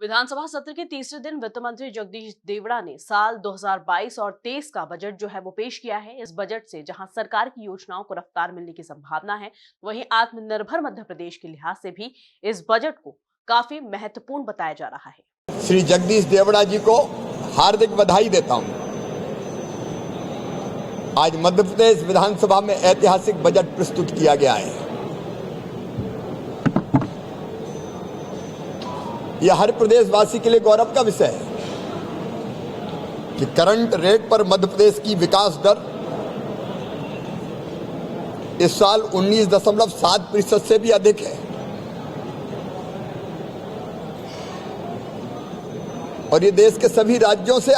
विधानसभा सत्र के तीसरे दिन वित्त मंत्री जगदीश देवड़ा ने साल 2022 और 23 का बजट जो है वो पेश किया है। इस बजट से जहां सरकार की योजनाओं को रफ्तार मिलने की संभावना है, वहीं आत्मनिर्भर मध्य प्रदेश के लिहाज से भी इस बजट को काफी महत्वपूर्ण बताया जा रहा है। श्री जगदीश देवड़ा जी को हार्दिक बधाई देता हूं। आज मध्य प्रदेश विधानसभा में ऐतिहासिक बजट प्रस्तुत किया गया है। यह हर प्रदेशवासी के लिए गौरव का विषय है कि करंट रेट पर मध्य प्रदेश की विकास दर इस साल 19.7% से भी अधिक है और ये देश के सभी राज्यों से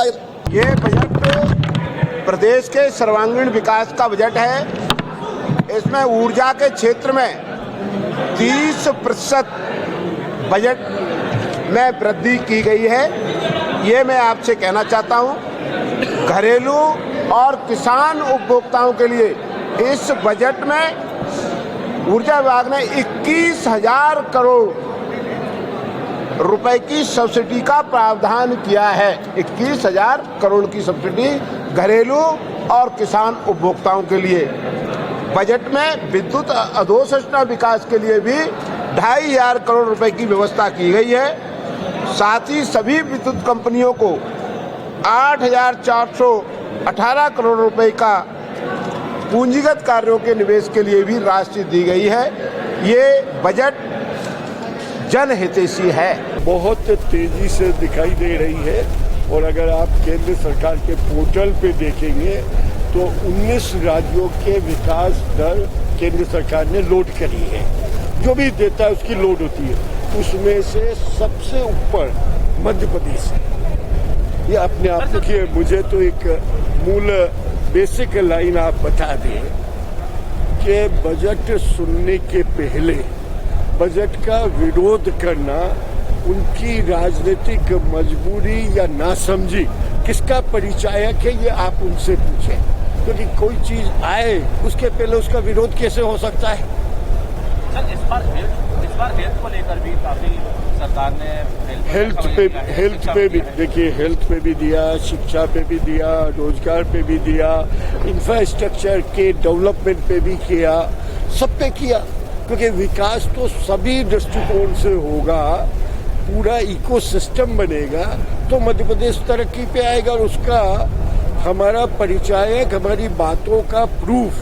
ये बजट प्रदेश के सर्वांगीण विकास का बजट है। इसमें ऊर्जा के क्षेत्र में 30% बजट में वृद्धि की गई है। ये मैं आपसे कहना चाहता हूं, घरेलू और किसान उपभोक्ताओं के लिए इस बजट में ऊर्जा विभाग ने 21,000 करोड़ रुपए की सब्सिडी का प्रावधान किया है। 21,000 करोड़ की सब्सिडी घरेलू और किसान उपभोक्ताओं के लिए। बजट में विद्युत अधोसंरचना विकास के लिए भी 2,500 करोड़ रुपए की व्यवस्था की गई है। साथ ही सभी विद्युत कंपनियों को 8,418 करोड़ रुपए का पूंजीगत कार्यों के निवेश के लिए भी राशि दी गई है। ये बजट जनहितैषी है। बहुत तेजी से दिखाई दे रही है और अगर आप केंद्र सरकार के पोर्टल पे देखेंगे तो 19 राज्यों के विकास दर केंद्र सरकार ने लोड करी है। जो भी देता है उसकी लोड होती है, उसमें से सबसे ऊपर मध्य प्रदेश है। ये अपने आप देखिए, मुझे तो एक मूल बेसिक लाइन आप बता दें कि बजट सुनने के पहले बजट का विरोध करना उनकी राजनीतिक मजबूरी या नासमझी किसका परिचायक है, ये आप उनसे पूछें। क्योंकि कोई चीज आए उसके पहले उसका विरोध कैसे हो सकता है। सर, इस बार हेल्थ को लेकर भी काफी सरकार ने हेल्थ पे भी देखिए, हेल्थ पे भी दिया, शिक्षा पे भी दिया, रोजगार पे भी दिया, इंफ्रास्ट्रक्चर के डेवलपमेंट पे भी किया, सब पे किया। क्योंकि विकास तो सभी दृष्टिकोण से होगा, पूरा इकोसिस्टम बनेगा तो मध्य प्रदेश तरक्की पे आएगा। और उसका हमारा परिचायक, हमारी बातों का प्रूफ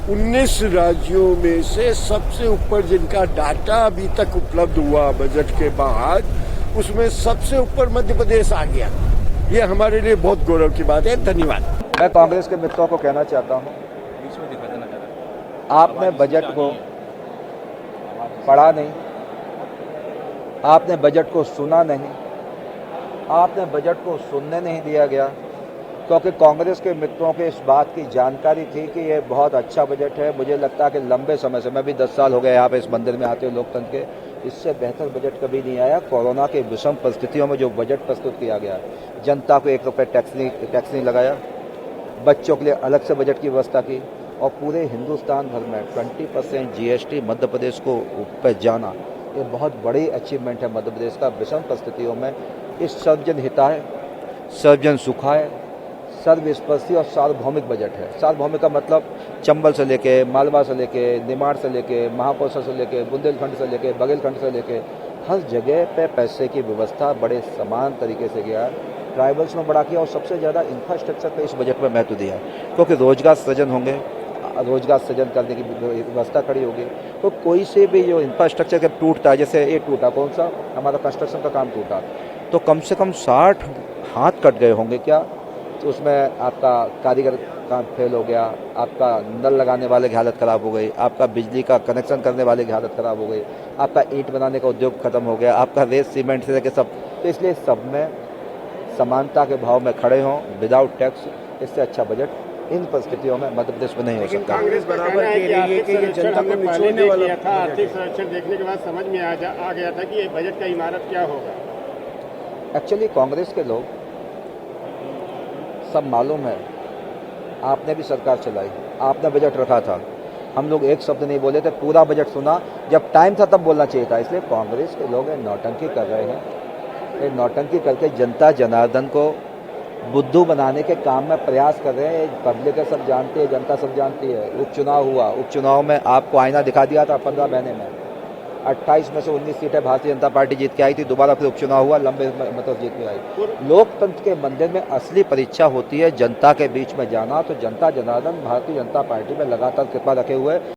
19 राज्यों में से सबसे ऊपर जिनका डाटा अभी तक उपलब्ध हुआ बजट के बाद, उसमें सबसे ऊपर मध्य प्रदेश आ गया। ये हमारे लिए बहुत गौरव की बात है। धन्यवाद। मैं कांग्रेस के मित्रों को कहना चाहता हूँ, आपने बजट को पढ़ा नहीं, आपने बजट को सुना नहीं, आपने बजट को सुनने नहीं दिया गया, क्योंकि कांग्रेस के मित्रों के इस बात की जानकारी थी कि ये बहुत अच्छा बजट है। मुझे लगता है कि लंबे समय से, मैं भी 10 साल हो गए यहाँ पे इस मंदिर में आते हुए लोकतंत्र के, इससे बेहतर बजट कभी नहीं आया। कोरोना के विषम परिस्थितियों में जो बजट प्रस्तुत किया गया, जनता को 1 रुपये टैक्स नहीं लगाया, बच्चों के लिए अलग से बजट की व्यवस्था की और पूरे हिंदुस्तान भर में 20% GST मध्य प्रदेश को पे जाना, ये बहुत बड़ी अचीवमेंट है मध्य प्रदेश का। विषम परिस्थितियों में इस सर्वजन हिताय, सर्वजन सुखाय, सर्वस्पर्शी और सार्वभौमिक बजट है। सार्वभौमिक का मतलब चंबल से लेके, मालवा से लेके, निमाड़ से लेके, महाकौशल से लेके, बुंदेलखंड से लेके, बघेलखंड से लेके, हर जगह पे पैसे की व्यवस्था बड़े समान तरीके से किया है। ट्राइबल्स में बड़ा किया और सबसे ज़्यादा इंफ्रास्ट्रक्चर पे इस बजट में महत्व दिया है, क्योंकि रोजगार सृजन होंगे, रोजगार सृजन करने की व्यवस्था खड़ी होगी। तो कोई से भी जो इंफ्रास्ट्रक्चर का टूटता है, जैसे ये टूटा, कौन सा, हमारा कंस्ट्रक्शन का काम टूटा, तो कम से कम 60 हाथ कट गए होंगे क्या। तो उसमें आपका कारीगर काम फेल हो गया, आपका नल लगाने वाले की हालत ख़राब हो गई, आपका बिजली का कनेक्शन करने वाले की हालत ख़राब हो गई, आपका ईंट बनाने का उद्योग खत्म हो गया, आपका रेत सीमेंट से लेकर सब। तो इसलिए सब में समानता के भाव में खड़े हों, विदाउट टैक्स। इससे अच्छा बजट इन परिस्थितियों में मध्य प्रदेश में नहीं हो सकता। कांग्रेस बराबर कह रही है कि ये जनता को निचोड़ने वाला था। आर्थिक संरक्षण देखने के बाद समझ में आ गया था कि ये बजट का इमारत क्या होगा। एक्चुअली कांग्रेस के लोग सब मालूम है, आपने भी सरकार चलाई, आपने बजट रखा था, हम लोग एक शब्द नहीं बोले थे, पूरा बजट सुना, जब टाइम था तब बोलना चाहिए था। इसलिए कांग्रेस के लोग नौटंकी कर रहे हैं। ये नौटंकी करके जनता जनार्दन को बुद्धू बनाने के काम में प्रयास कर रहे हैं। पब्लिक है, सब जानती है, जनता सब जानती है। उपचुनाव हुआ, उपचुनाव में आपको आईना दिखा दिया था 15 महीने में। 28 में से 19 सीटें भारतीय जनता पार्टी जीत के आई थी। दोबारा फिर उपचुनाव हुआ, लंबे मतलब जीत के आई। लोकतंत्र के मंदिर में असली परीक्षा होती है जनता के बीच में जाना। तो जनता जनार्दन भारतीय जनता पार्टी में लगातार कृपा रखे हुए